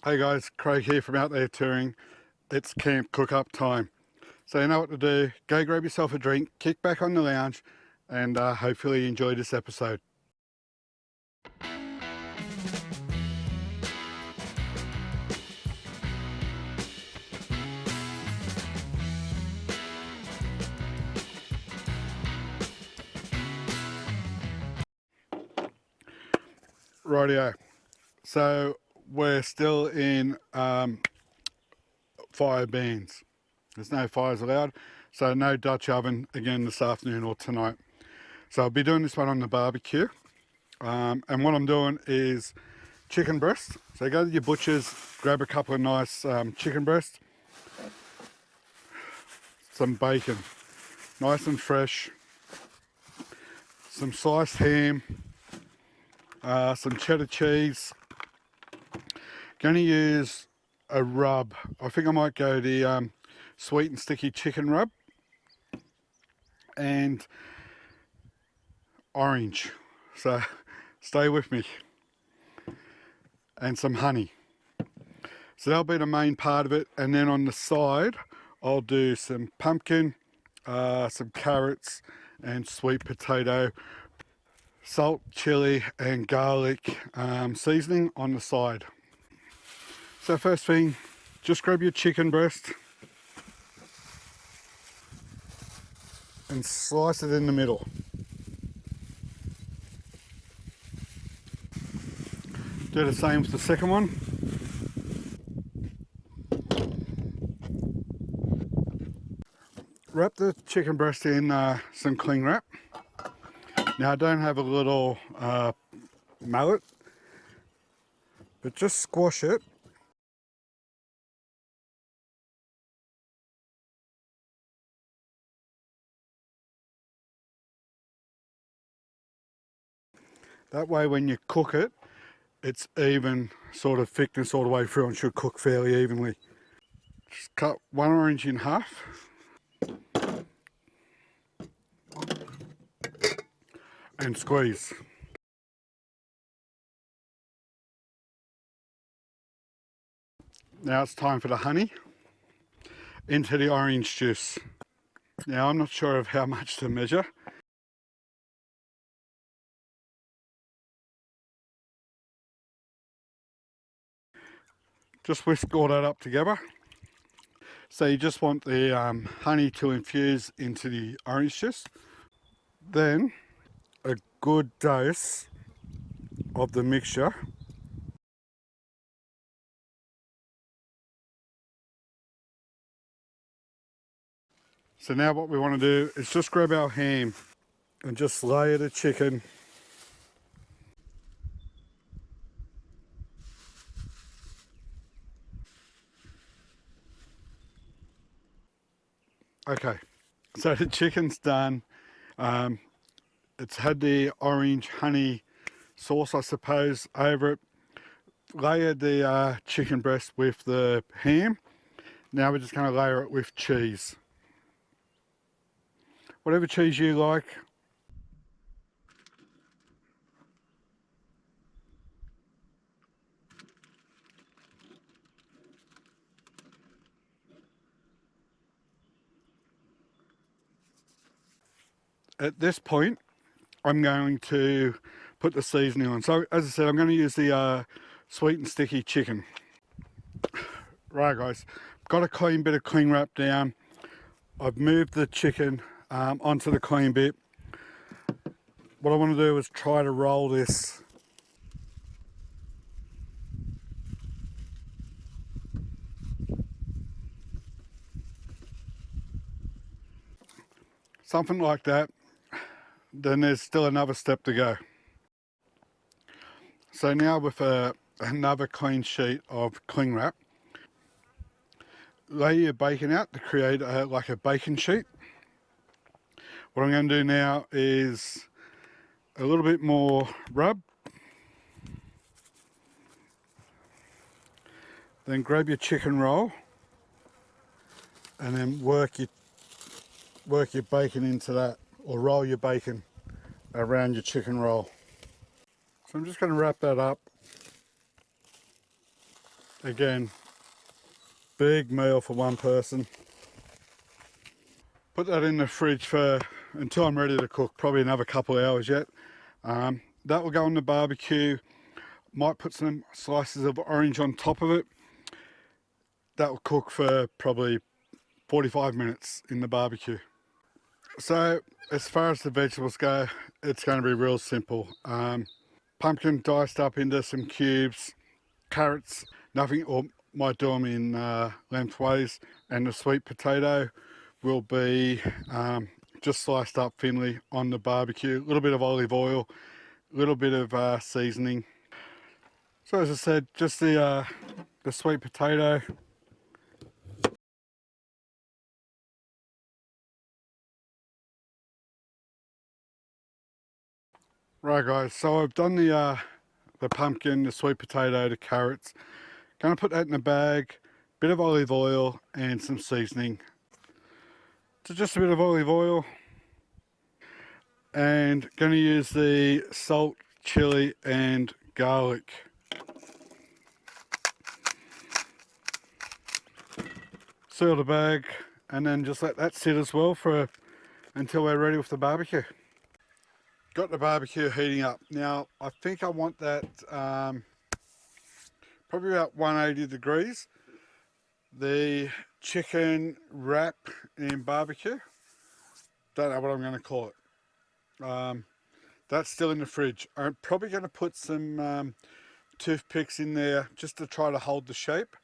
Hey guys, Craig here from Out There Touring. It's camp cook-up time. So you know what to do. Go grab yourself a drink, kick back on the lounge, and hopefully you enjoy this episode. Rightio. So we're still in fire bans. There's no fires allowed, so no Dutch oven again this afternoon or tonight. So I'll be doing this one on the barbecue, and what I'm doing is chicken breast. So go to your butcher's, grab a couple of nice chicken breast, some bacon, nice and fresh, some sliced ham, some cheddar cheese. Going to use a rub. I think I might go the sweet and sticky chicken rub, and orange. So stay with me. And some honey. So that'll be the main part of it, and then on the side I'll do some pumpkin, some carrots and sweet potato, salt, chili and garlic seasoning on the side. So first thing, just grab your chicken breast and slice it in the middle. Do the same with the second one. Wrap the chicken breast in some cling wrap. Now I don't have a little mallet, but just squash it. That way when you cook it, it's even sort of thickness all the way through and should cook fairly evenly. Just cut one orange in half. And squeeze. Now it's time for the honey into the orange juice. Now I'm not sure of how much to measure. Just whisk all that up together. So you just want the honey to infuse into the orange juice. Then a good dose of the mixture. So now what we want to do is just grab our ham and just layer the chicken Okay, so the chicken's done. It's had the orange honey sauce, I suppose, over it. Layered the chicken breast with the ham. Now we're just going to layer it with cheese. Whatever cheese you like. At this point, I'm going to put the seasoning on. So as I said, I'm going to use the sweet and sticky chicken. Right guys, got a clean bit of cling wrap down. I've moved the chicken onto the clean bit. What I want to do is try to roll this something like that. Then there's still another step to go. So now with another clean sheet of cling wrap, lay your bacon out to create like a bacon sheet. What I'm going to do now is a little bit more rub. Then grab your chicken roll and then work your bacon into that, or roll your bacon around your chicken roll. So I'm just going to wrap that up Again, big meal for one person. Put that in the fridge for until I'm ready to cook, probably another couple of hours yet. That will go on the barbecue. Might put some slices of orange on top of it. That will cook for probably 45 minutes in the barbecue. So as far as the vegetables go, it's going to be real simple. Pumpkin diced up into some cubes, carrots, nothing, or might do them in lengthways, and the sweet potato will be just sliced up thinly on the barbecue. A little bit of olive oil, a little bit of seasoning. So as I said, just the sweet potato. Right guys, so I've done the pumpkin, the sweet potato, the carrots. Gonna put that in a bag, bit of olive oil and some seasoning. So just a bit of olive oil, and gonna use the salt, chili and garlic. Seal the bag and then just let that sit as well for until we're ready with the barbecue. Got the barbecue heating up. Now I think I want that probably about 180 degrees. The chicken wrap in barbecue, don't know what I'm going to call it. That's still in the fridge. I'm probably going to put some toothpicks in there just to try to hold the shape.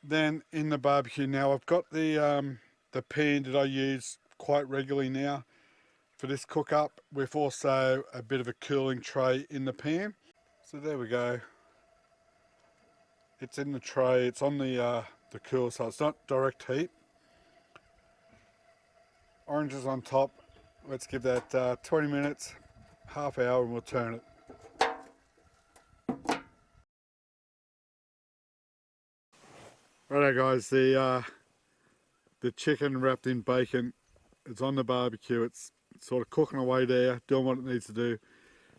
Then in the barbecue, now I've got the pan that I use quite regularly now for this cook up, with also a bit of a cooling tray in the pan. So there we go. It's in the tray. It's on the cool, so it's not direct heat. Oranges on top. Let's give that 20 minutes, half hour, and we'll turn it. Righto guys, the chicken wrapped in bacon, it's on the barbecue. It's sort of cooking away there, doing what it needs to do.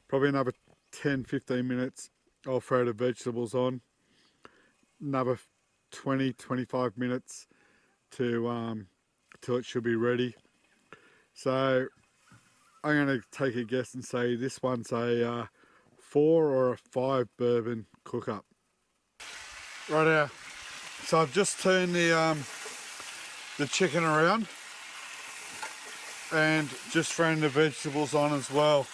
Probably another 10-15 minutes. I'll throw the vegetables on. Another 20-25 minutes to till it should be ready. So I'm going to take a guess and say this one's a 4 or a 5 bourbon cook up. Right now, so I've just turned the chicken around and just thrown the vegetables on as well.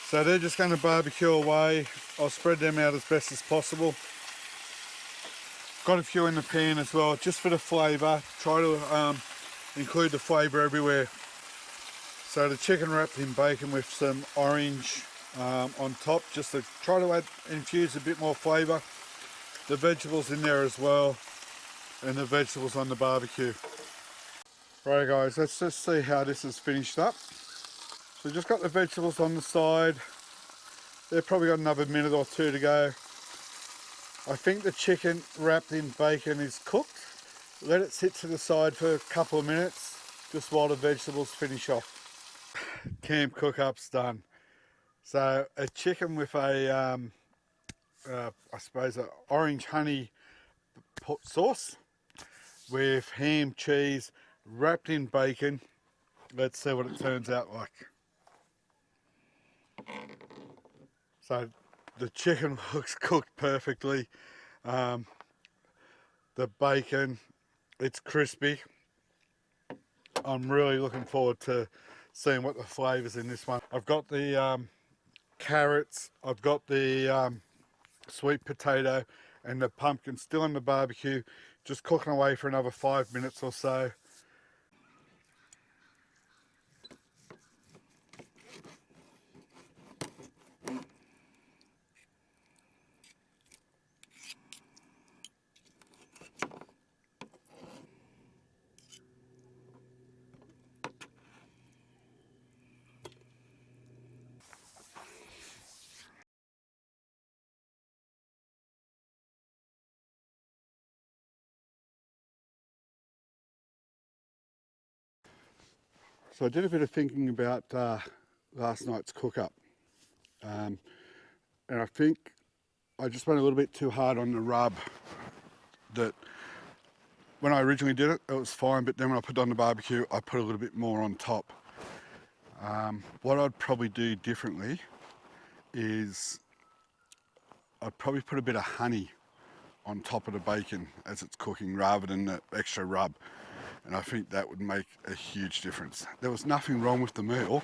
So they're just going to barbecue away. I'll spread them out as best as possible. Got a few in the pan as well, just for the flavour. Try to include the flavour everywhere. So the chicken wrapped in bacon with some orange on top, just to try to infuse a bit more flavour. The vegetables in there as well, and the vegetables on the barbecue. Right guys, let's just see how this is finished up. So just got the vegetables on the side. They've probably got another minute or two to go. I think the chicken wrapped in bacon is cooked. Let it sit to the side for a couple of minutes, just while the vegetables finish off. Camp cook-up's done. So a chicken with a, I suppose, an orange honey sauce with ham, cheese, wrapped in bacon. Let's see what it turns out like. So the chicken looks cooked perfectly. The bacon, it's crispy. I'm really looking forward to seeing what the flavours in this one. I've got the carrots, I've got the sweet potato and the pumpkin still on the barbecue, just cooking away for another 5 minutes or so. So I did a bit of thinking about last night's cook up, and I think I just went a little bit too hard on the rub. That when I originally did it, it was fine, but then when I put it on the barbecue, I put a little bit more on top. What I'd probably do differently is I'd probably put a bit of honey on top of the bacon as it's cooking rather than the extra rub, and I think that would make a huge difference. There was nothing wrong with the meal,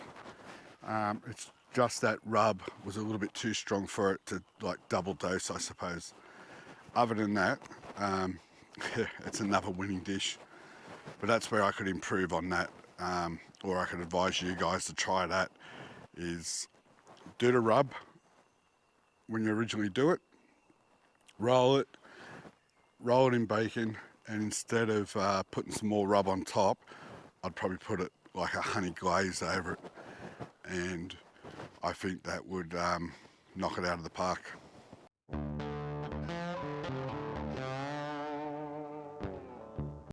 it's just that rub was a little bit too strong for it to like double dose, I suppose. Other than that, it's another winning dish, but that's where I could improve on that, or I could advise you guys to try that, is do the rub when you originally do it, roll it in bacon, and instead of putting some more rub on top, I'd probably put it like a honey glaze over it, and I think that would knock it out of the park.